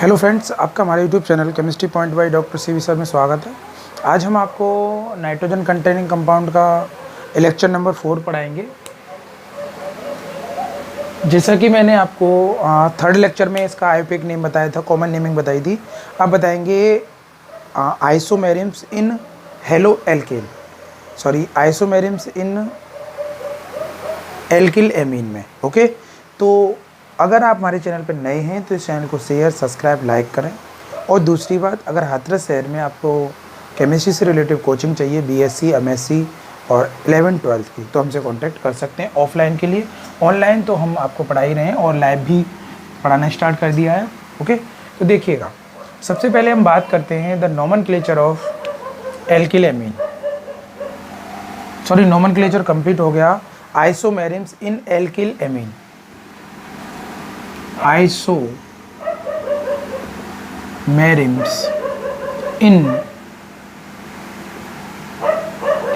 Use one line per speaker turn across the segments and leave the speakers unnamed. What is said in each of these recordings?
Hello friends, आपका हमारे YouTube channel chemistry point by doctor CV sir में स्वागत है। आज हम आपको नाइट्रोजन कंटेनिंग कंपाउंड का लेक्चर नंबर 4 पढ़ाएंगे। जैसा कि मैंने आपको थर्ड लेक्चर में इसका आईयूपीएक नेम बताया था, कॉमन नेमिंग बताई थी। आप बताएंगे isomerisms in halo alkane, isomerisms in alkyl amine में। ओके, तो अगर आप हमारे चैनल पर नए हैं तो इस चैनल को शेयर, सब्सक्राइब, लाइक करें। और दूसरी बात, अगर हाथरस शहर में आपको केमिस्ट्री से रिलेटिव कोचिंग चाहिए, बीएससी, एमएससी और 11th-12th की, तो हमसे कांटेक्ट कर सकते हैं ऑफलाइन के लिए। ऑनलाइन तो हम आपको पढ़ा ही रहे हैं और लाइव भी पढ़ाना स्टार्ट कर दिया है। ओके, तो देखिएगा, सबसे पहले हम बात करते हैं the nomenclature of alkyl amine. Nomenclature complete हो गया। आइसोमेरिम्स in alkyl amine, आइसोमेरिम्स in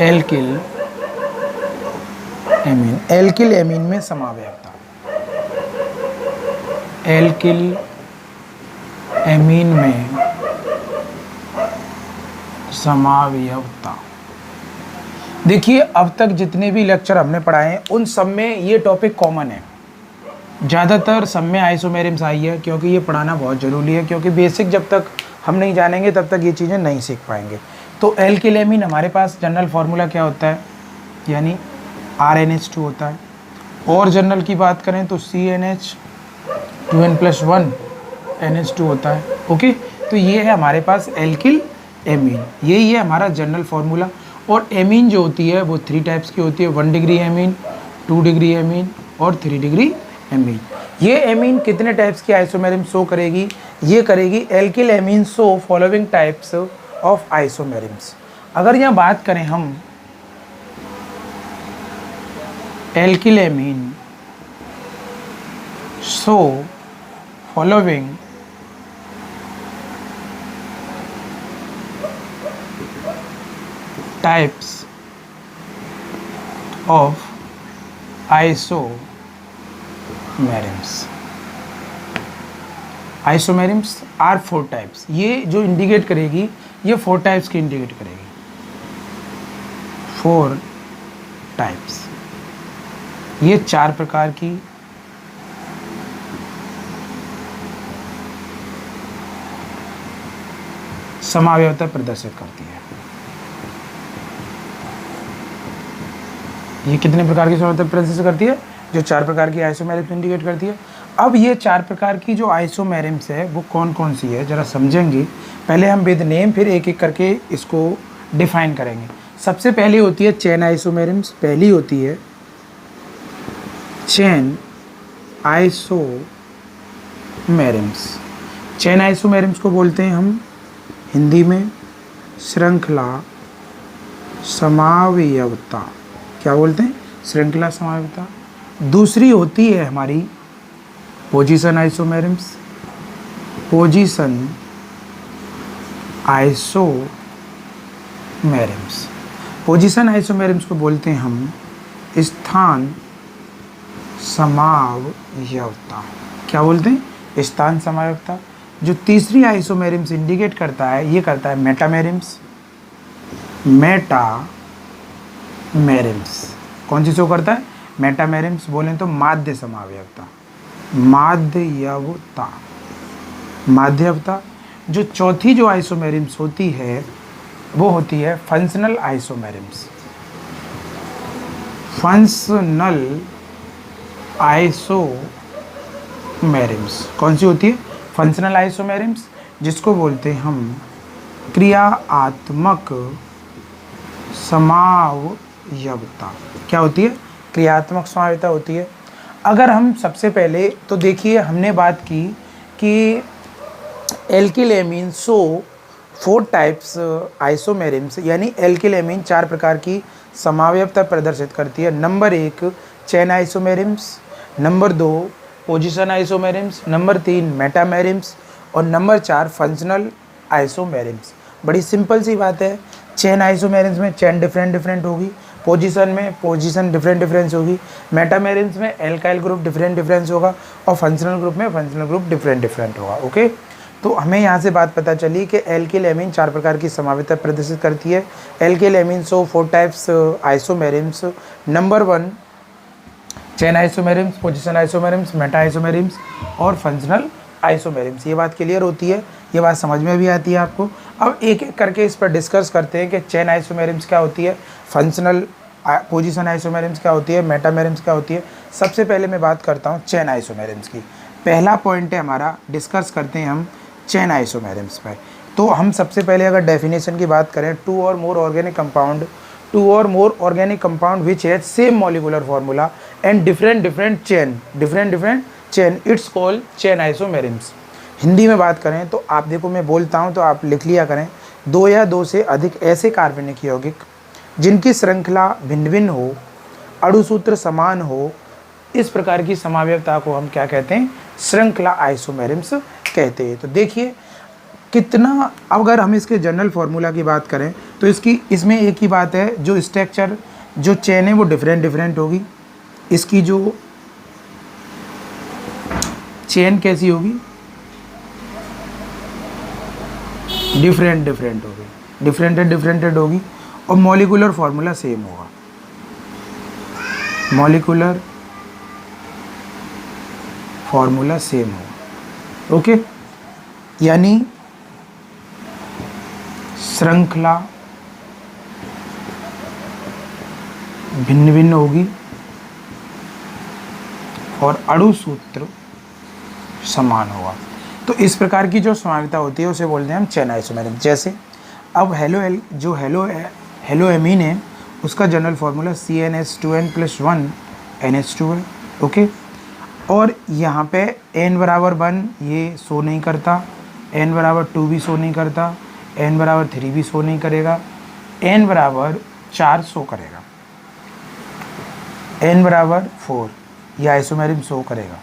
alkyl amine. Alkyl amine में समावयवता, एल्किल एमीन में समावयवता। देखिए, अब तक जितने भी लेक्चर हमने पढ़ाए हैं उन सब में ये टॉपिक कॉमन है। ज़्यादातर सब में आइसोमेरिम्स आई है, क्योंकि ये पढ़ाना बहुत ज़रूरी है, क्योंकि बेसिक जब तक हम नहीं जानेंगे तब तक ये चीज़ें नहीं सीख पाएंगे। तो एल्किल एमीन हमारे पास जनरल फार्मूला क्या होता है, यानी RnH2 होता है। और जनरल की बात करें तो CnH2n+1 NH2 होता है। ओके, तो ये है हमारे पास एल्किल एमीन, यही है हमारा जनरल फार्मूला। और एमीन जो होती है वो 3 टाइप्स की होती है, 1 डिग्री एमीन, 2 डिग्री एमीन और 3 डिग्री एमीन। ये एमीन कितने टाइप्स की आइसोमेरिम शो करेगी? ये करेगी alkyl amine show following types of isomerisms. अगर यहाँ बात करें हम alkyl amine show following types of isomerisms. Isomerisms are 4 types. ये जो इंडिकेट करेगी, ये 4 टाइप्स की इंडिकेट करेगी, 4 टाइप्स। ये 4 प्रकार की समावयवता प्रदर्शित करती है। ये कितने प्रकार की समावयवता प्रदर्शित करती है? जो 4 प्रकार की आइसोमेरिम्स इंडिकेट करती है। अब ये 4 प्रकार की जो आइसोमेरिम्स है वो कौन कौन सी है, ज़रा समझेंगे। पहले हम विद नेम, फिर एक एक करके इसको डिफाइन करेंगे। सबसे पहली होती है चेन आइसोमेरिम्स। पहली होती है चेन आइसोमेरिम्स। चेन आइसोमेरिम्स को बोलते हैं हम हिंदी में श्रृंखला समावयवता। क्या बोलते हैं? श्रृंखला समावयवता। दूसरी होती है हमारी पोजीशन आइसोमेरिम्स। पोजीशन आइसोमेरिम्स। पोजीशन आइसोमेरिम्स को बोलते हैं हम स्थान समावयवता। क्या बोलते हैं? स्थान समावयवता। जो तीसरी आइसोमेरिम्स इंडिकेट करता है, ये करता है मेटामेरिम्स। मेटामेरिम्स कौन सी शो करता है? मेटामेरिम्स। बोलें तो माध्य समावयवता, माध्यवता, माध्यवता। जो चौथी जो आइसोमेरिम्स होती है वो होती है फंक्शनल आइसोमेरिम्स। फंक्शनल आइसोमेरिम्स कौन सी होती है? फंक्शनल आइसोमेरिम्स, जिसको बोलते हैं हम क्रियात्मक समावयवता। क्या होती है? क्रियात्मक समावयवता होती है। अगर हम सबसे पहले तो देखिए, हमने बात की कि एल्किल एमीन शो 4 टाइप्स आइसोमेरिम्स, यानी एल्किल एमीन 4 प्रकार की समावयवता प्रदर्शित करती है। Number 1 chain isomerisms, number 2 position isomerisms, number 3 metamerisms और नंबर 4 फंक्शनल आइसोमेरिम्स। बड़ी सिंपल सी बात है। चेन आइसोमेरिम्स में चेन डिफरेंट होगी, पोजीशन में पोजीशन डिफरेंस होगी, मेटामेरिम्स में एल्काइल ग्रुप डिफरेंस होगा और फंक्शनल ग्रुप में फंक्शनल ग्रुप डिफरेंट होगा। ओके, तो हमें यहाँ से बात पता चली कि एल्किल एमीन 4 प्रकार की संभाव्यता प्रदर्शित करती है। Alkyl amine show 4 types isomerisms. Number 1 chain isomerisms, position isomerisms, meta isomerisms और फंक्शनल आइसोमेरिम्स। ये बात क्लियर होती है, ये बात समझ में भी आती है आपको। अब एक एक करके इस पर डिस्कस करते हैं कि चेन आइसोमेरिम्स क्या होती है, फंक्शनल पोजीशन आइसोमेरिम्स क्या होती है, मेटामेरिम्स क्या होती है। सबसे पहले मैं बात करता हूँ चेन आइसोमेरिम्स की। पहला पॉइंट है हमारा, डिस्कस करते हैं हम चेन आइसोमेरिम्स पर। तो हम सबसे पहले अगर डेफिनेशन की बात करें, टू और more organic compound which has same molecular formula and different chain it's called chain isomerisms. Hindi में बात करें तो आप देखो, मैं बोलता हूँ तो आप लिख लिया करें। 2 या 2 से अधिक ऐसे कार्बनिक यौगिक जिनकी श्रृंखला भिन्न भिन्न हो, अणुसूत्र समान हो, इस प्रकार की समावयवता को हम क्या कहते हैं, श्रृंखला आइसोमेरिम्स कहते हैं। तो देखिए कितना, अगर हम इसके जनरल फार्मूला की बात करें तो इसमें एक ही बात है, जो स्ट्रक्चर जो चेन है वो डिफरेंट होगी। इसकी जो चेन कैसी होगी, डिफरेंट होगी, डिफरेंटेड होगी और मॉलिक्यूलर फार्मूला सेम होगा, मॉलिक्यूलर फार्मूला सेम होगा। ओके, यानी श्रृंखला भिन्न होगी और अणुसूत्र समान होगा। तो इस प्रकार की जो समानता होती है उसे बोलते हैं हम चेन आइसोमेरिज्म। जैसे अब हेलो एमीन है, उसका जनरल फार्मूला CnH2n+1 NH2 है। ओके, और यहाँ पे n=1 ये शो नहीं करता, n=2 भी शो नहीं करता, n=3 भी शो नहीं करेगा, n=4 शो करेगा, n=4 ये आइसोमेरिज्म शो करेगा,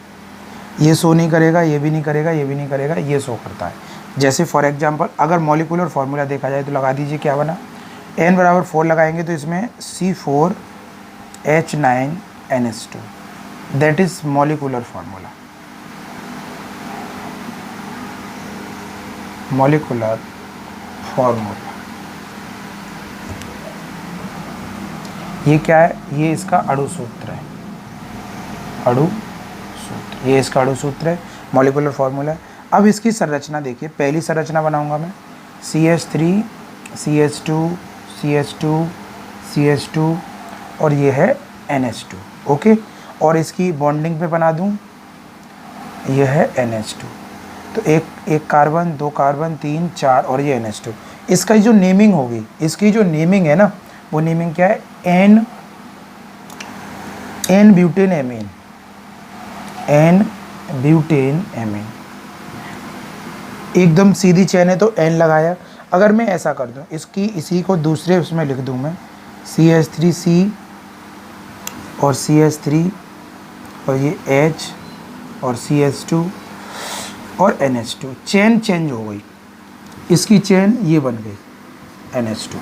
ये शो नहीं करेगा, ये भी नहीं करेगा, ये भी नहीं करेगा, ये शो करता है। जैसे फॉर एग्जांपल अगर मॉलिक्यूलर फार्मूला देखा जाए तो लगा दीजिए क्या बना, n=4 लगाएंगे तो इसमें C4H9NH2 that is molecular formula, molecular formula. ये क्या है, ये इसका अणुसूत्र है, अणुसूत्र, ये इसका अणुसूत्र है, मॉलिक्यूलर फार्मूला है। अब इसकी संरचना देखिए, पहली संरचना बनाऊंगा मैं CH3 CH2 CH2 CH2 और ये है NH2। ओके, और इसकी बॉन्डिंग पे बना दूं, ये है NH2। तो एक कार्बन, 2 कार्बन, 3 4 और ये NH2। इसका जो नेमिंग होगी, इसकी जो नेमिंग है ना, वो नेमिंग क्या है, N butane amine, N butane amine. एकदम सीधी चेन है तो N लगाया। अगर मैं ऐसा कर दूं, इसी को दूसरे उसमें लिख दूं मैं, CH3C और CH3 और ये H और CH2 और NH2, चेन चेंज हो गई, इसकी चेन ये बन गई NH2।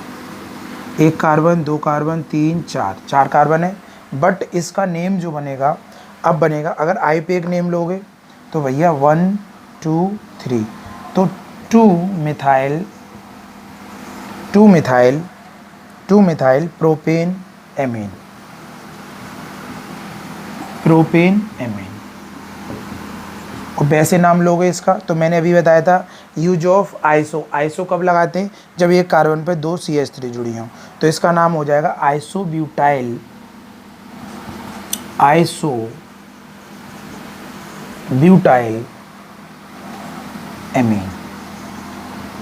1 कार्बन, 2 कार्बन, 3 4 कार्बन है, बट इसका नेम जो बनेगा, अब बनेगा, अगर आई पे एक नेम लोगे तो भैया 1 2 3, तो 2 मिथाइल प्रोपेन एमीन, और वैसे नाम लोगे इसका, तो मैंने अभी बताया था यूज ऑफ आइसो कब लगाते हैं, जब एक कार्बन पे 2 CH3 जुड़ी हों, तो इसका नाम हो जाएगा आइसोब्यूटाइल एमीन।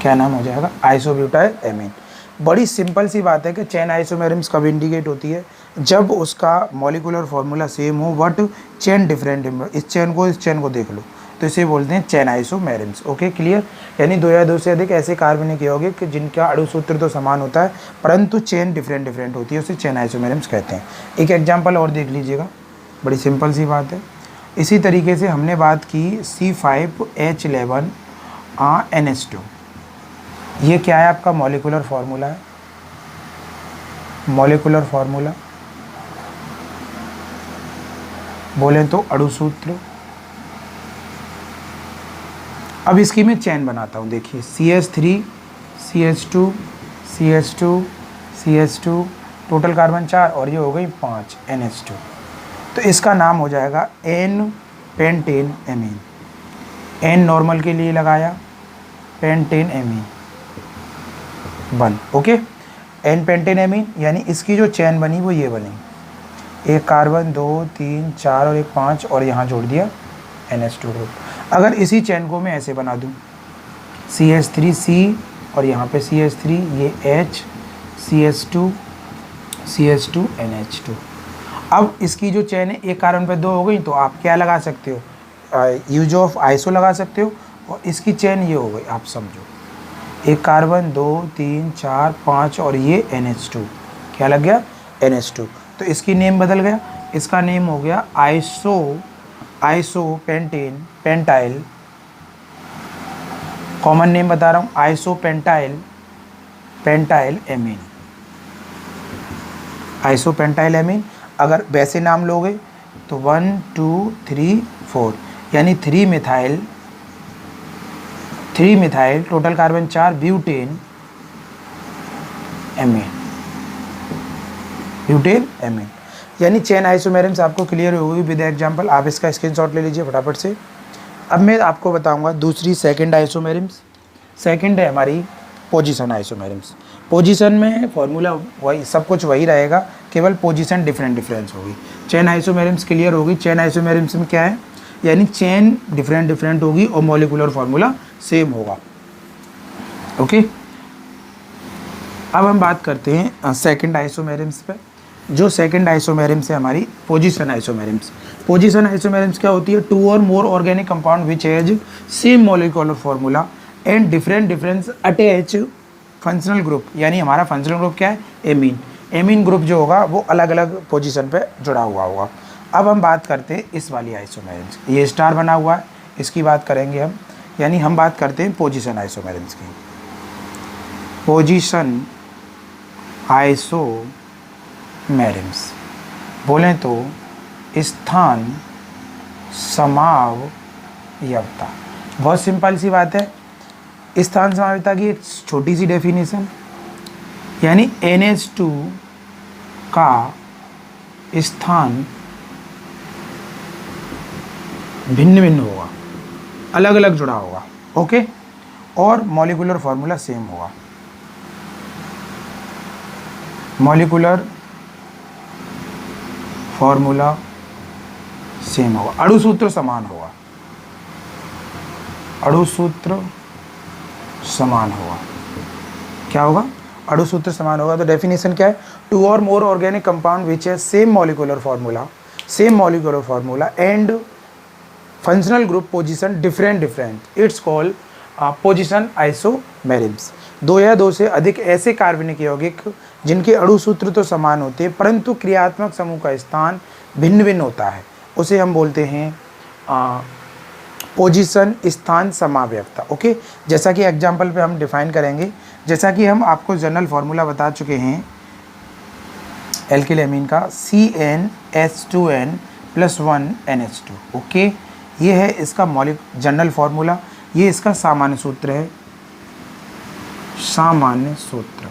क्या नाम हो जाएगा, आइसोब्यूटाइल एमीन। बड़ी सिंपल सी बात है कि चेन आइसोमेरिम्स कब इंडिकेट होती है, जब उसका मॉलिक्यूलर फार्मूला सेम हो बट चेन डिफरेंट। इस चेन को देख लो, तो इसे बोलते हैं चेन आइसोमेरिम्स। Okay, clear. यानी 2 या 2 से अधिक ऐसे कार्बनिक यौगिक जिनका अणुसूत्र तो समान होता है परंतु चेन डिफरेंट होती है, उसे चेन आइसोमेरिम्स कहते हैं। एक एग्जाम्पल और देख लीजिएगा, बड़ी सिंपल सी बात है। इसी तरीके से हमने बात की C5H11 NH2, ये क्या है आपका मॉलिक्यूलर फार्मूला है, मॉलिक्यूलर फार्मूला बोलें तो अब इसकी मैं चैन बनाता हूँ, देखिए CH3 CH2 CH2 CH2, total carbon 4 और ये हो गई 5 NH2। तो इसका नाम हो जाएगा N pentane amine. N normal के लिए लगाया, pentane amine 1, okay. N pentane amine यानी इसकी जो चैन बनी वो ये बनी, एक कार्बन 2 3 4 और एक 5 और यहाँ जोड़ दिया NH2 ग्रुप। अगर इसी चैन को मैं ऐसे बना दूँ CH3C और यहाँ पे CH3, ये H CH2 CH2 NH2। अब इसकी जो चैन है एक कार्बन पे 2 हो गई, तो आप क्या लगा सकते हो, यूज ऑफ आइसो लगा सकते हो, और इसकी चैन ये हो गई, आप समझो एक कार्बन 2 3 4 5 और ये NH2, क्या लग गया NH2। तो इसकी नेम बदल गया, इसका नेम हो गया iso pentane pentyl, common name बता रहा हूँ, iso pentyl amine, iso pentyl amine. अगर वैसे नाम लोगे तो 1 2 3 4 यानी 3 methyl total carbon 4 butane amine, यानी चेन आइसोमेरिम्स आपको क्लियर हो गई विद एग्जांपल। आप इसका स्क्रीनशॉट ले लीजिए फटाफट से। अब मैं आपको बताऊंगा दूसरी सेकंड आइसोमेरिम्स। सेकंड है हमारी पोजीशन आइसोमेरिम्स। पोजीशन में फॉर्मूला वही, सब कुछ वही रहेगा, केवल पोजीशन डिफरेंस होगी। चेन आइसोमेरिम्स क्लियर होगी। चेन आइसोमेरिम्स में क्या है, यानी चेन डिफरेंट होगी और मॉलिक्यूलर फार्मूला सेम होगा, ओके। अब हम बात करते हैं सेकंड आइसोमेरिम्स पे। जो सेकंड आइसोमेरिम्स है हमारी पोजीशन आइसोमेरिम्स। पोजीशन आइसोमेरिम्स क्या होती है, 2 और more organic compound which has same molecular formula and different attach functional group, यानी हमारा फंक्शनल ग्रुप क्या है, एमीन ग्रुप जो होगा वो अलग अलग पोजीशन पे जुड़ा हुआ होगा। अब हम बात करते हैं इस वाली आइसोमेरिम्स, ये स्टार बना हुआ है, इसकी बात करेंगे हम, यानी हम बात करते हैं पोजीशन आइसोमेरिम्स की। पोजीशन आइसोमेरिम्स बोलें तो स्थान समावयवता। बहुत सिंपल सी बात है, स्थान समावयवता की एक छोटी सी डेफिनेशन, यानी NH2 का स्थान भिन्न भिन्न होगा, अलग अलग जुड़ा होगा, ओके, और मॉलिक्यूलर फार्मूला सेम होगा। मॉलिक्यूलर फार्मूला सेम होगा, अणुसूत्र समान होगा, अणुसूत्र समान होगा। क्या होगा, अणुसूत्र समान होगा। तो डेफिनेशन क्या है, 2 और मोर ऑर्गेनिक कंपाउंड विच है same molecular formula and functional group position different, it's called position isomerisms. 2 या 2 से अधिक ऐसे कार्बनिक यौगिक जिनके अणुसूत्र तो समान होते हैं परंतु क्रियात्मक समूह का स्थान भिन्न भिन्न होता है, उसे हम बोलते हैं पोजीशन स्थान समावयवता, ओके। जैसा कि एग्जाम्पल पे हम डिफाइन करेंगे, जैसा कि हम आपको जनरल फार्मूला बता चुके हैं एल्किल एमीन का, CnH2n+1 NH2, ओके। ये है इसका जनरल फार्मूला, ये इसका सामान्य सूत्र है, सामान्य सूत्र,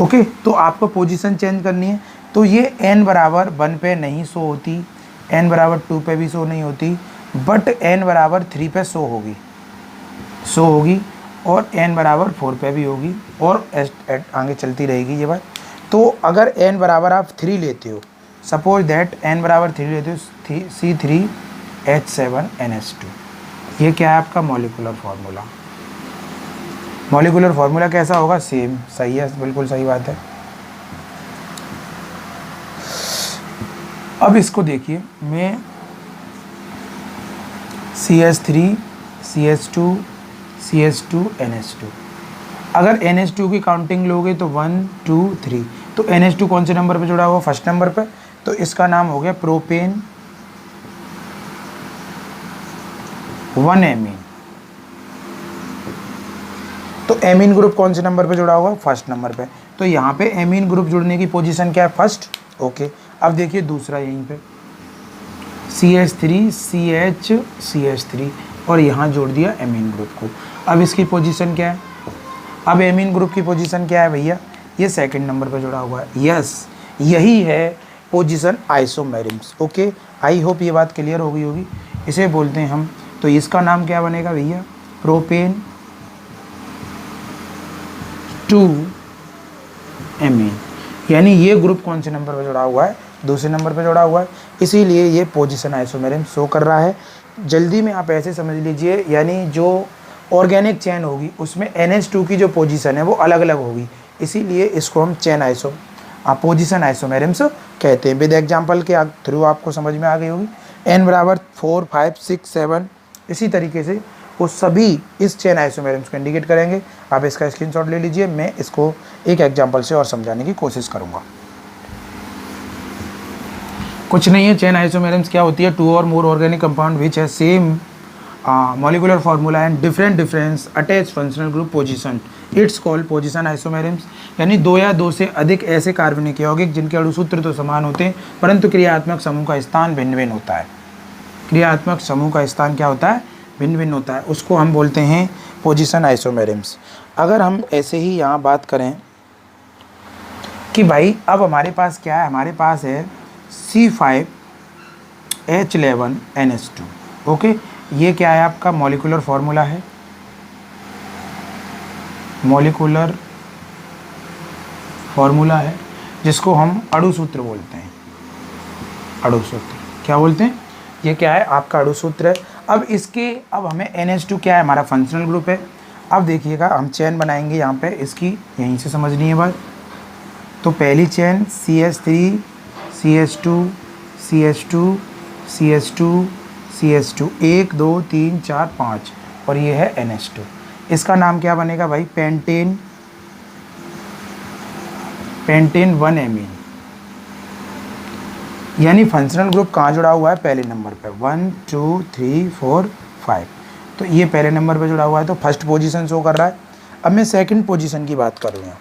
ओके। तो आपको पोजीशन चेंज करनी है, तो ये n बराबर 1 पे नहीं शो होती, n बराबर 2 पे भी शो नहीं होती, बट n बराबर 3 पे शो होगी और n बराबर 4 पे भी होगी और आगे चलती रहेगी ये बात। तो अगर n बराबर आप 3 लेते हो, सपोज दैट n बराबर 3 लेते हो, C3H7NH2, ये क्या है आपका मॉलिक्यूलर फार्मूला। मॉलिक्यूलर फार्मूला कैसा होगा, सेम, सही है, बिल्कुल सही बात है। अब इसको देखिए, मैं CH3 CH2 CH2 NH2, अगर NH2 की काउंटिंग लोगे तो 1 2 3, तो NH2 कौन से नंबर पे जुड़ा हुआ, फर्स्ट नंबर पे, तो इसका नाम हो गया प्रोपेन 1 एमीन। तो एमीन ग्रुप कौन से नंबर पे जुड़ा हुआ, फर्स्ट नंबर पे, तो यहाँ पे एमीन ग्रुप जुड़ने की पोजीशन क्या है, फर्स्ट, ओके। अब देखिए दूसरा, यहीं पे CH3 CH CH3, और यहाँ जोड़ दिया एमीन ग्रुप को। अब इसकी पोजीशन क्या है, अब एमीन ग्रुप की पोजीशन क्या है भैया, ये सेकंड नंबर पर जुड़ा हुआ है। यस, यही है पोजीशन आइसोमेरिम्स। ओके, आई होप ये बात क्लियर हो गई होगी। इसे बोलते हैं हम, तो इसका नाम क्या बनेगा भैया, प्रोपेन टू एमीन। यानी ये ग्रुप कौन से नंबर पर जुड़ा हुआ है, दूसरे नंबर पर जुड़ा हुआ है, इसीलिए ये पोजीशन आइसोमेरिम शो कर रहा है। जल्दी में आप ऐसे समझ लीजिए, यानी जो ऑर्गेनिक चेन होगी उसमें NH2 की जो पोजीशन है वो अलग अलग होगी, इसीलिए इसको हम चेन पोजीशन आइसोमेरिम्स कहते हैं। विद एग्जांपल के थ्रू आपको समझ में आ गई होगी। n बराबर 4, 5, 6, 7 इसी तरीके से वो सभी इस चेन आइसोमेरिम्स को इंडिकेट करेंगे। आप इसका स्क्रीनशॉट ले लीजिए, मैं इसको एक एग्जांपल से और समझाने की कोशिश करूँगा। कुछ नहीं है, चेन आइसोमेरिम्स क्या होती है, 2 और मोर ऑर्गेनिक कंपाउंड विच है same molecular formula and different attach functional group position, it's called position isomerisms. यानी 2 या 2 से अधिक ऐसे कार्बनिक यौगिक जिनके अणुसूत्र तो समान होते हैं परंतु क्रियात्मक समूह का स्थान भिन्न भिन्न होता है। क्रियात्मक समूह का स्थान क्या होता है, भिन्न भिन्न होता है, उसको हम बोलते हैं पोजीशन आइसोमेरिम्स। अगर हम ऐसे ही यहाँ बात करें कि भाई अब हमारे पास क्या है, हमारे पास है C5H11NH2। ओके, ये क्या है, आपका मॉलिक्यूलर फार्मूला है, मॉलिक्यूलर फार्मूला है जिसको हम अणुसूत्र बोलते हैं। अणुसूत्र क्या बोलते हैं, ये क्या है, आपका अणुसूत्र है। अब हमें NH2 क्या है, हमारा फंक्शनल ग्रुप है। अब देखिएगा, हम चेन बनाएंगे यहाँ पे, इसकी यहीं से समझनी है बात। तो पहली chain CH3 CH2 CH2 CH2 CH2 1 2 3 4 5 और ये है NH2। इसका नाम क्या बनेगा भाई, पेंटेन 1 एमीन। यानी फंक्शनल ग्रुप कहाँ जुड़ा हुआ है, पहले नंबर पे, 1 2 3 4 5। तो ये पहले नंबर पे जुड़ा हुआ है, तो फर्स्ट पोजीशन शो कर रहा है। अब मैं सेकंड पोजीशन की बात करूँगा,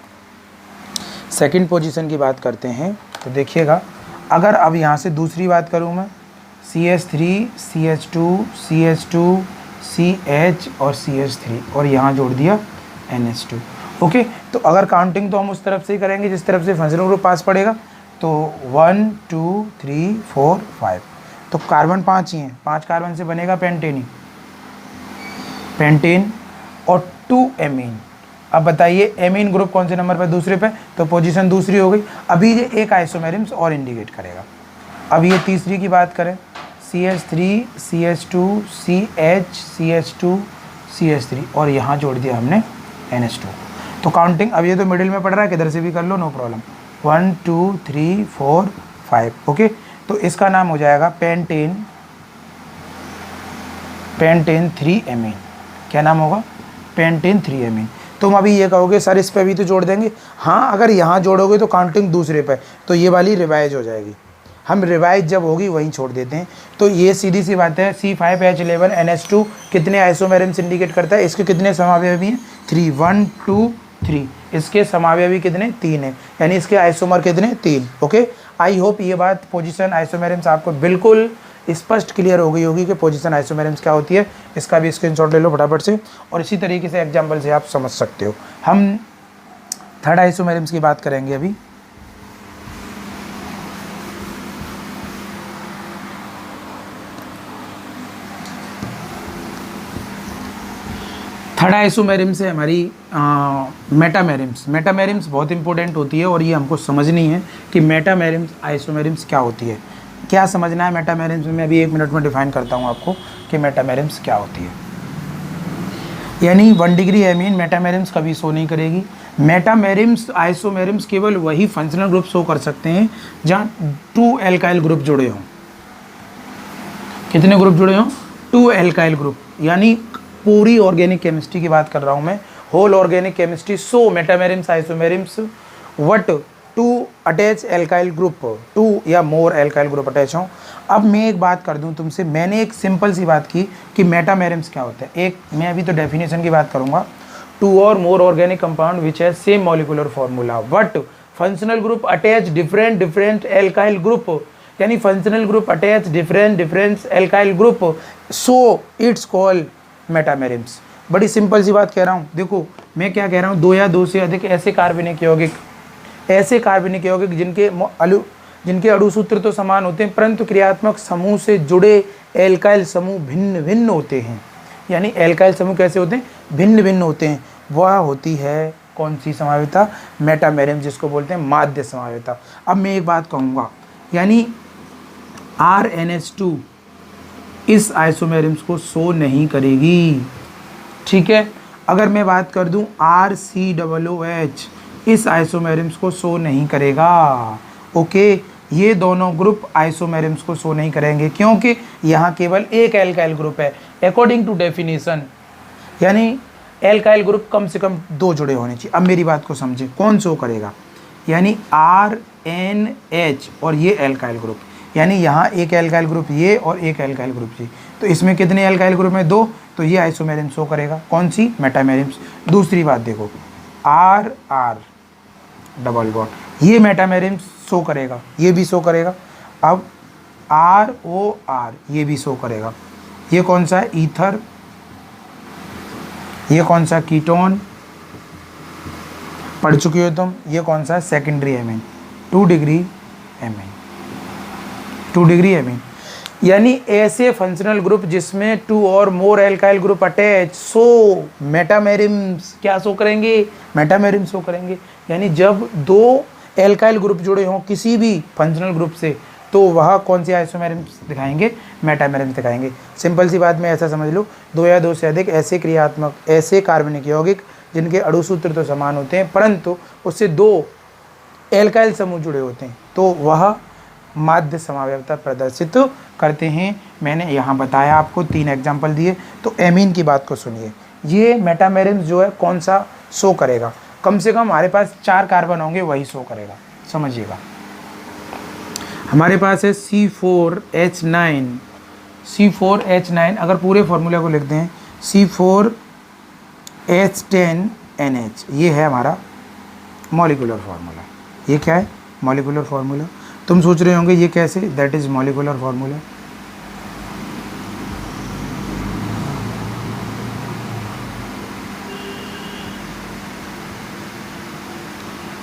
सेकंड पोजीशन की बात करते हैं। तो देखिएगा, अगर अब यहाँ से दूसरी बात करूँ मैं, CH3 CH2 CH2 CH और CH3 और यहाँ जोड़ दिया NH2। ओके, तो अगर काउंटिंग तो हम उस तरफ से ही करेंगे जिस तरफ से फंक्शनल ग्रुप पास पड़ेगा। तो 1 2 3 4 5, तो कार्बन 5 ही हैं, 5 कार्बन से बनेगा पेंटेन ही, पेंटेन और 2 एमीन। अब बताइए एमीन ग्रुप कौन से नंबर पर, दूसरे पे, तो पोजीशन दूसरी हो गई। अभी ये एक आइसोमेरिम्स और इंडिकेट करेगा। अब ये तीसरी की बात करें, CH3 CH2 CH CH2 CH3 और यहाँ जोड़ दिया हमने NH2। तो काउंटिंग अब ये तो मिडिल में पड़ रहा है, किधर से भी कर लो, नो प्रॉब्लम। 1 2 3 4 5। ओके, तो इसका नाम हो जाएगा पेंटेन 3 एमीन। क्या नाम होगा, पेंटेन 3 एमीन। तुम अभी ये कहोगे सर इस पे भी तो जोड़ देंगे। हाँ, अगर यहाँ जोड़ोगे तो काउंटिंग दूसरे पे, तो ये वाली रिवाइज हो जाएगी। हम रिवाइज जब होगी वहीं छोड़ देते हैं। तो ये सीधी सी बात है, C5H11NH2 कितने आइसोमेरिम्स इंडिकेट करता है, इसके कितने समावयवी हैं, 3 1 2 3। इसके समावयवी कितने, 3 है, यानी इसके आइसोमर कितने, 3। ओके, आई होप ये बात पोजीशन आइसोमेरिम्स आपको बिल्कुल स्पष्ट क्लियर हो गई होगी कि पोजीशन आइसोमेरिम्स क्या होती है। इसका भी स्क्रीनशॉट ले लो फटाफट से, और इसी तरीके से एग्जांपल से आप समझ सकते हो। हम थर्ड आइसोमेरिम्स की बात करेंगे अभी। थर्ड आइसोमेरिम्स है हमारी मेटामेरिम्स। मेटामेरिम्स बहुत इंपॉर्टेंट होती है और ये हमको समझनी है कि मेटामेरिम्स आइसोमेरिम्स क्या होती है। क्या समझना है मेटामेरिम्स में, अभी 1 मिनट में डिफाइन करता हूँ आपको कि मेटामेरिम्स क्या होती है। यानी 1 डिग्री एमीन मेटामेरिम्स कभी शो नहीं करेगी। मेटामेरिम्स आइसोमेरिम्स केवल वही फंक्शनल ग्रुप शो कर सकते हैं जहाँ 2 एल्काइल ग्रुप जुड़े हों। कितने ग्रुप जुड़े हों, 2 एल्काइल ग्रुप। यानी पूरी ऑर्गेनिक केमिस्ट्री की बात कर रहा हूँ मैं, whole organic chemistry. So metamerisms isomerisms what 2 attach alkyl group, 2 या मोर एल्काइल ग्रुप अटैच हों। अब मैं एक बात कर दूं तुमसे, मैंने एक सिंपल सी बात की कि मेटामेरिम्स क्या होता है। एक मैं अभी तो डेफिनेशन की बात करूंगा, 2 और मोर ऑर्गेनिक कंपाउंड विच है same molecular formula but functional group attach different alkyl group. यानी functional group attach difference alkyl group, so it's call metamerisms. बड़ी सिंपल सी बात कह रहा हूँ। देखो मैं क्या कह रहा हूँ, दो या दो से अधिक ऐसे कार्बनिक यौगिक जिनके अणु सूत्र तो समान होते हैं परंतु क्रियात्मक समूह से जुड़े एल्काइल समूह भिन्न भिन्न होते हैं। यानी एल्काइल समूह कैसे होते हैं, भिन्न भिन्न होते हैं। वह होती है कौन सी समवायता, मेटामेरिम, जिसको बोलते हैं माध्य समवायता। अब मैं एक बात कहूँगा, यानी RNH2 इस आइसोमेरिम्स को शो नहीं करेगी, ठीक है। अगर मैं बात कर दूं RCOOH इस आइसोमेरिम्स को शो नहीं करेगा, ओके। ये दोनों ग्रुप आइसोमेरिम्स को शो नहीं करेंगे क्योंकि यहाँ केवल एक एल्काइल ग्रुप है अकॉर्डिंग टू डेफिनेशन, यानी एल्काइल ग्रुप कम से कम 2 जुड़े होने चाहिए। अब मेरी बात को समझे, कौन शो करेगा, यानी RNH और ये एल्काइल ग्रुप, यानी यहाँ एक एल्काइल ग्रुप ये और एक एल्काइल ग्रुप ये, तो इसमें कितने एल्काइल ग्रुप में 2, तो ये आइसोमेरिम शो करेगा, कौन सी, मेटामेरिम्स। दूसरी बात देखो RR डबल बॉन्ड, ये मेटामेरिम्स शो करेगा, ये भी शो करेगा। अब ROR ये भी शो करेगा। ये कौन सा है, ईथर, ये कौन सा कीटोन, पढ़ चुके हो तुम। ये कौन सा secondary amine, 2 degree amine, 2 degree amine. यानी ऐसे फंक्शनल ग्रुप जिसमें 2 और मोर एल्काइल ग्रुप अटैच, सो मेटामेरिम्स क्या शो करेंगे, मेटामेरिम शो करेंगे। यानी जब 2 एल्काइल ग्रुप जुड़े हों किसी भी फंक्शनल ग्रुप से, तो वह कौन सी आइसोमेरिम्स दिखाएंगे, मेटामेरिम्स दिखाएंगे। सिंपल सी बात में ऐसा समझ लो, 2 या 2 से अधिक ऐसे कार्बनिक यौगिक जिनके अणु सूत्र तो समान होते हैं परंतु उससे 2 एल्काइल समूह जुड़े होते हैं, तो वह माध्य समवायता प्रदर्शित करते हैं। मैंने यहाँ बताया आपको 3 एग्जाम्पल दिए। तो एमीन की बात को सुनिए, ये मेटामेरिम्स जो है कौन सा शो करेगा, कम से कम हमारे पास 4 कार्बन होंगे वही शो करेगा, समझिएगा। हमारे पास है C4H9, अगर पूरे फॉर्मूला को लिख दें C4H10NH, ये है हमारा मॉलिक्यूलर फार्मूला। ये क्या है, मॉलिक्यूलर फार्मूला। तुम सोच रहे होंगे ये कैसे, दैट इज मॉलिक्यूलर फार्मूला।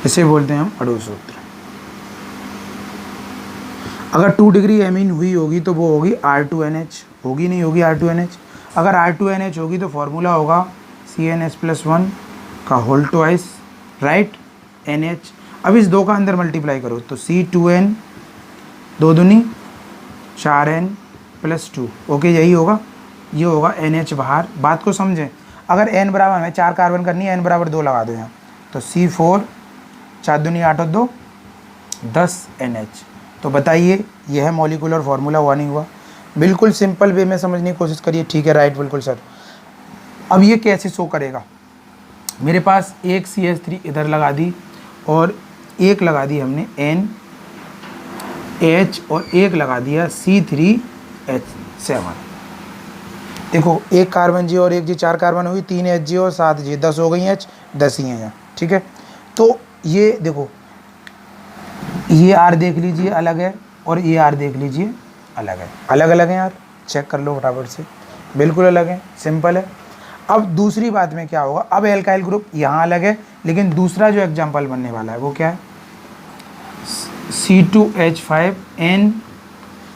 इसे बोलते हैं हम अणु सूत्र। अगर 2 डिग्री एमीन हुई होगी तो वो होगी R2NH, होगी नहीं होगी R2NH। अगर R2NH होगी तो फॉर्मूला होगा CnH+1 का होल ट्वाइस, राइट, NH। अब इस 2 का अंदर मल्टीप्लाई करो तो C2N 2 दूनी 4N+2, ओके, यही होगा, ये होगा NH बाहर। बात को समझें, अगर N बराबर हमें 4 कार्बन करनी है, N बराबर 2 लगा दो यहाँ, तो C4 4 दूनी 8 और 2 10 NH। तो बताइए ये है मॉलिक्यूलर फार्मूला, हुआ नहीं हुआ। बिल्कुल सिंपल वे में समझने की कोशिश करिए, ठीक है, राइट, बिल्कुल सर। अब ये कैसे शो करेगा, मेरे पास एक CH3 इधर लगा दी और एक लगा दी हमने NH और एक लगा दिया C3H7। देखो एक कार्बन जी और एक जी, 4 कार्बन हुई, 3 HG और 7 G, 10 हो गई H, 10 ही हैं यहाँ, ठीक है। तो ये देखो, ये R देख लीजिए अलग है और ये R देख लीजिए अलग है, अलग अलग हैं यार, चेक कर लो फटाफट से, बिल्कुल अलग है, सिंपल है। अब दूसरी बात में क्या होगा, अब एल्काइल ग्रुप यहाँ अलग है, लेकिन दूसरा जो एग्जाम्पल बनने वाला है वो क्या है, C2H5N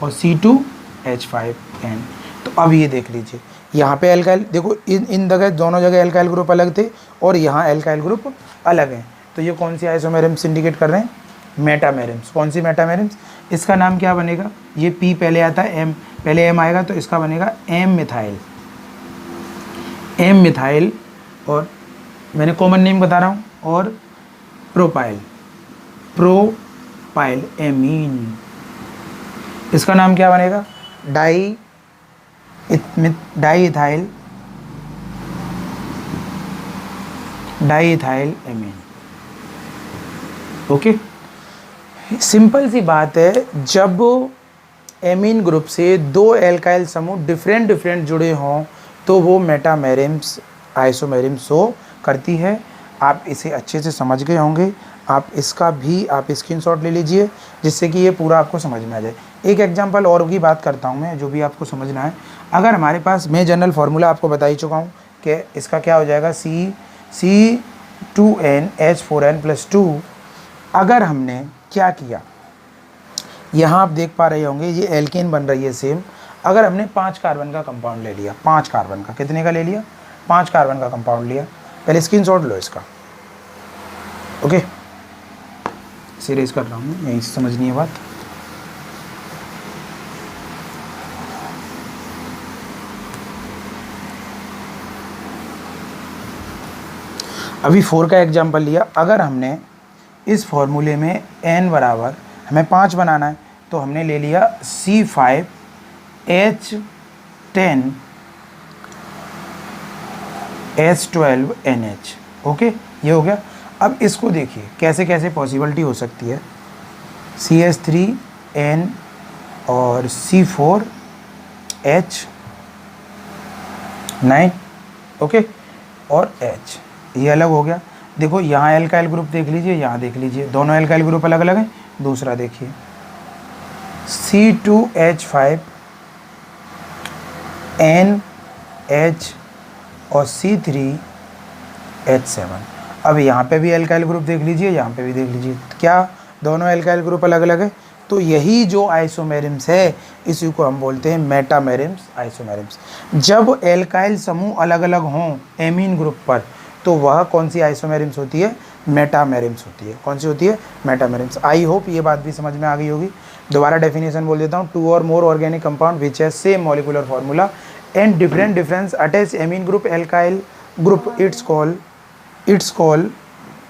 और C2H5N। तो अब ये देख लीजिए, यहाँ पे एल्काइल देखो, इन जगह दोनों जगह एल्काइल ग्रुप अलग थे और यहाँ एल्काइल ग्रुप अलग हैं। तो ये कौन सी आइसोमेरिम्स इंडिकेट कर रहे हैं, मेटामेरिम्स। कौन सी मेटामेरिम्स, इसका नाम क्या बनेगा, ये P पहले आता है, M पहले M आएगा, तो इसका बनेगा M मिथाइल, और मैंने कॉमन नेम बता रहा हूँ, और प्रोपाइल एमीन, इसका नाम क्या बनेगा, di ethyl amine. Okay, simple सी बात है, जब एमीन ग्रुप से 2 एल्काइल समूह डिफरेंट जुड़े हों तो वो मेटामेरिम्स आइसोमेरिम्स शो करती है। आप इसे अच्छे से समझ गए होंगे। आप इसका भी आप स्क्रीनशॉट ले लीजिए, जिससे कि ये पूरा आपको समझ में आ जाए। एक एग्जांपल और की बात करता हूँ मैं, जो भी आपको समझना है। अगर हमारे पास, मैं जनरल फार्मूला आपको बता ही चुका हूँ कि इसका क्या हो जाएगा, C2NH4n+2। अगर हमने क्या किया, यहाँ आप देख पा रहे होंगे ये एल्केन बन रही है सेम। अगर हमने 5 कार्बन का कंपाउंड ले लिया, 5 कार्बन का, कितने का ले लिया, 5 कार्बन का कंपाउंड लिया। पहले स्क्रीनशॉट लो इसका, ओके। इसे रेज कर रहा हूँ, यहीं से समझनी है बात। अभी 4 का एग्जाम्पल लिया। अगर हमने इस फॉर्मूले में n बराबर, हमें 5 बनाना है, तो हमने ले लिया C5H10H12NH, ओके, ये हो गया। अब इसको देखिए कैसे कैसे पॉसिबिलिटी हो सकती है। CH3N और C4H9, ओके, और H, ये अलग हो गया। देखो यहाँ एल्काइल ग्रुप देख लीजिए, यहाँ देख लीजिए, दोनों एल्काइल ग्रुप अलग अलग हैं। दूसरा देखिए C2H5NH और C3H7। अब यहाँ पे भी एल्काइल ग्रुप देख लीजिए, यहाँ पे भी देख लीजिए, क्या दोनों एल्काइल ग्रुप अलग अलग है? तो यही जो आइसोमेरिम्स है, इसी को हम बोलते हैं मेटामेरिम्स, आइसोमेरिम्स। जब एल्काइल समूह अलग अलग हों एमीन ग्रुप पर, तो वह कौन सी आइसोमेरिम्स होती है? मेटामेरिम्स होती है। कौन सी होती है? मेटामेरिम्स। आई होप ये बात भी समझ में आ गई होगी। दोबारा डेफिनेशन बोल देता हूँ। 2 और more organic compound which has same molecular formula and different difference attach amine group alkyl group, it's call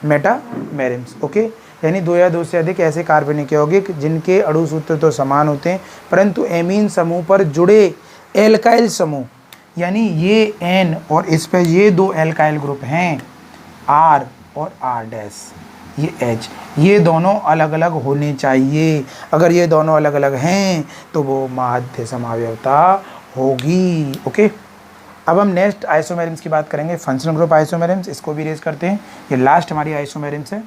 metamerisms, okay. यानी 2 या 2 से अधिक ऐसे कार्बनिक यौगिक जिनके अणु सूत्र तो समान होते हैं, परंतु एमीन समूह पर जुड़े एल्काइल समूह, यानी ये N और इस पे ये 2 एल्काइल ग्रुप हैं, R और R', ये H, ये दोनों अलग अलग होने चाहिए। अगर ये दोनों अलग अलग हैं तो वो माध्य समावयवता होगी, ओके। अब हम नेक्स्ट आइसोमेरिम्स की बात करेंगे, फंक्शनल ग्रुप आइसोमेरिम्स। इसको भी रेज करते हैं, ये लास्ट हमारी आइसोमेरिम्स है।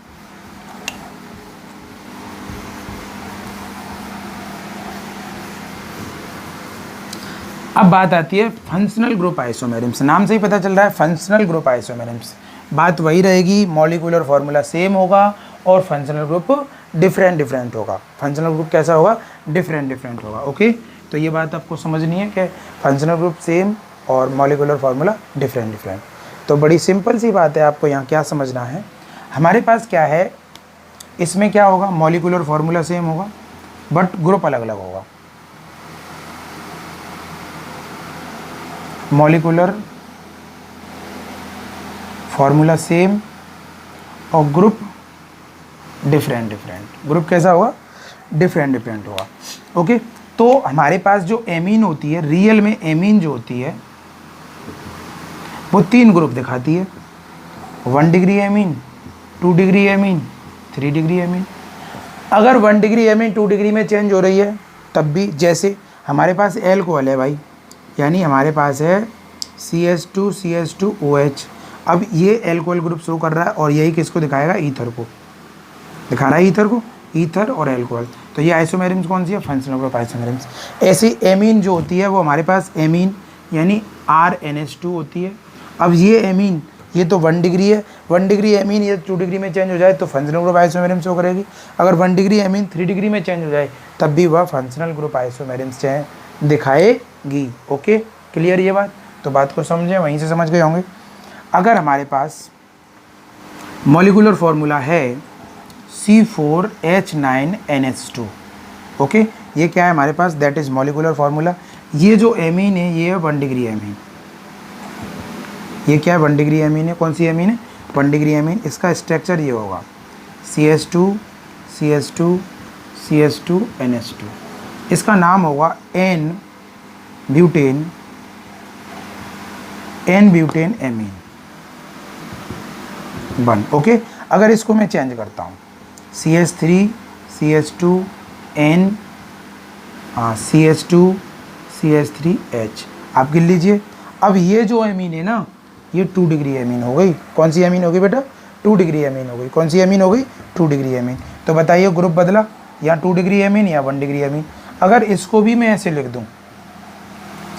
अब बात आती है फंक्शनल ग्रुप आइसोमेरिम्स। नाम से ही पता चल रहा है फंक्शनल ग्रुप आइसोमेरिम्स। बात वही रहेगी, मॉलिक्यूलर फार्मूला सेम होगा और फंक्शनल ग्रुप डिफरेंट डिफरेंट होगा। फंक्शनल ग्रुप कैसा होगा? डिफरेंट डिफरेंट होगा, ओके। तो ये बात आपको समझनी है कि फंक्शनल ग्रुप सेम और मॉलिक्यूलर फार्मूला डिफरेंट डिफरेंट। तो बड़ी सिंपल सी बात है, आपको यहाँ क्या समझना है। हमारे पास क्या है, इसमें क्या होगा, मॉलिक्यूलर फार्मूला सेम होगा बट ग्रुप अलग अलग होगा। मॉलिक्यूलर फार्मूला सेम और ग्रुप डिफरेंट डिफरेंट। ग्रुप कैसा होगा? डिफरेंट डिफरेंट होगा, ओके। तो हमारे पास जो एमीन होती है, रियल में एमीन जो होती है वो 3 ग्रुप दिखाती है। 1 degree amine, 2 degree amine, 3 degree amine. अगर 1 डिग्री एमीन 2 डिग्री में चेंज हो रही है तब भी, जैसे हमारे पास एल्कोहल है भाई, यानी हमारे पास है CH2CH2OH। अब ये एल्कोहल ग्रुप शो कर रहा है और यही किसको दिखाएगा? ईथर को दिखा रहा है, ईथर को, ईथर और एल्कोहल। तो ये आइसोमेरिम्स कौन सी है? Functional group isomerisms. ऐसी एमीन जो होती है वो हमारे पास एमीन यानी RNH2 होती है। अब ये एमीन, ये तो 1 डिग्री है, 1 डिग्री एमीन ये 2 डिग्री में चेंज हो जाए तो फंक्शनल ग्रुप आइसोमेरिम्स शो करेगी। अगर 1 डिग्री एमीन 3 डिग्री में चेंज हो जाए तब भी वह फंक्शनल ग्रुप आइसोमेरिम्स दिखाएगी, ओके। क्लियर ये बात? तो बात को समझें, वहीं से समझ गए होंगे। अगर हमारे पास मॉलिक्यूलर फार्मूला है C4H9NH2, ओके, ये क्या है हमारे पास? That is molecular formula. ये जो एमीन है ये है 1 डिग्री एमीन। ये क्या है? 1 डिग्री एमीन है। कौन सी एमीन है? 1 डिग्री एमीन। इसका स्ट्रक्चर ये होगा CH2CH2CH2NH2। इसका नाम होगा N ब्यूटेन एमीन 1, ओके। अगर इसको मैं चेंज करता हूँ CH3CH2N CH2CH3H, आप गिन लीजिए। अब ये जो एमीन है ना, ये 2 डिग्री एमीन हो गई। कौन सी एमीन होगी बेटा? 2 डिग्री एमीन हो गई। कौन सी एमीन हो गई? 2 डिग्री एमीन। तो बताइए ग्रुप बदला, या 2 डिग्री एमीन या 1 डिग्री एमीन। अगर इसको भी मैं ऐसे लिख दूँ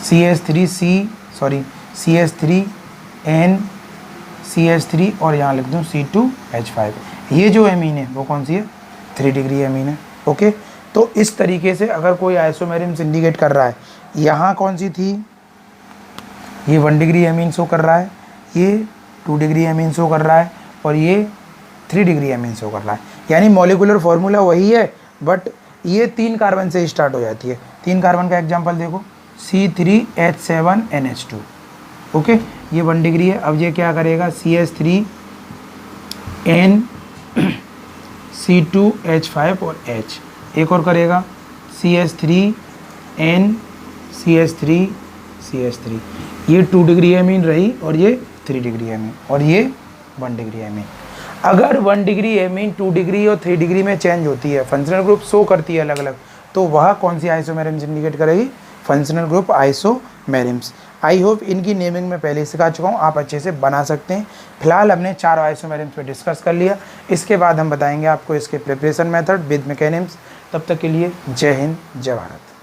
CH3N और यहाँ लिख दूँ C2H5, ये जो एमीन है वो कौन सी है? 3 डिग्री एमीन है। ओके, तो इस तरीके से अगर कोई आइसोमेरिज्म इंडिकेट कर रहा है, यहाँ कौन सी थी? ये 1 डिग्री एमीन शो कर रहा है, ये 2 डिग्री एमीन शो कर रहा है, और ये 3 डिग्री एमीन शो कर रहा है। यानी मॉलिक्यूलर फॉर्मूला वही है, बट ये 3 कार्बन से स्टार्ट हो जाती है। 3 कार्बन का एग्जाम्पल देखो, C3H7NH2। ओके, ये 1 डिग्री है। अब ये क्या करेगा? CH3N C2H5 और H, एक और करेगा CH3N CH3 ये 2 डिग्री एमीन रही, और ये 3 डिग्री एमीन, और ये 1 डिग्री एमीन। अगर 1 डिग्री एमीन 2 डिग्री और 3 डिग्री में चेंज होती है, फंक्शनल ग्रुप शो करती है अलग अलग, तो वह कौन सी आइसोमेरिज्म इंडिकेट करेगी? Functional group isomerism. I hope इनकी नेमिंग मैं पहले सिखा चुका हूँ, आप अच्छे से बना सकते हैं। फिलहाल हमने 4 आइसोमेरिज्म पे डिस्कस कर लिया, इसके बाद हम बताएंगे आपको इसके प्रिपरेशन मेथड विद मैकेनिज्म। तब तक के लिए जय हिंद, जय भारत।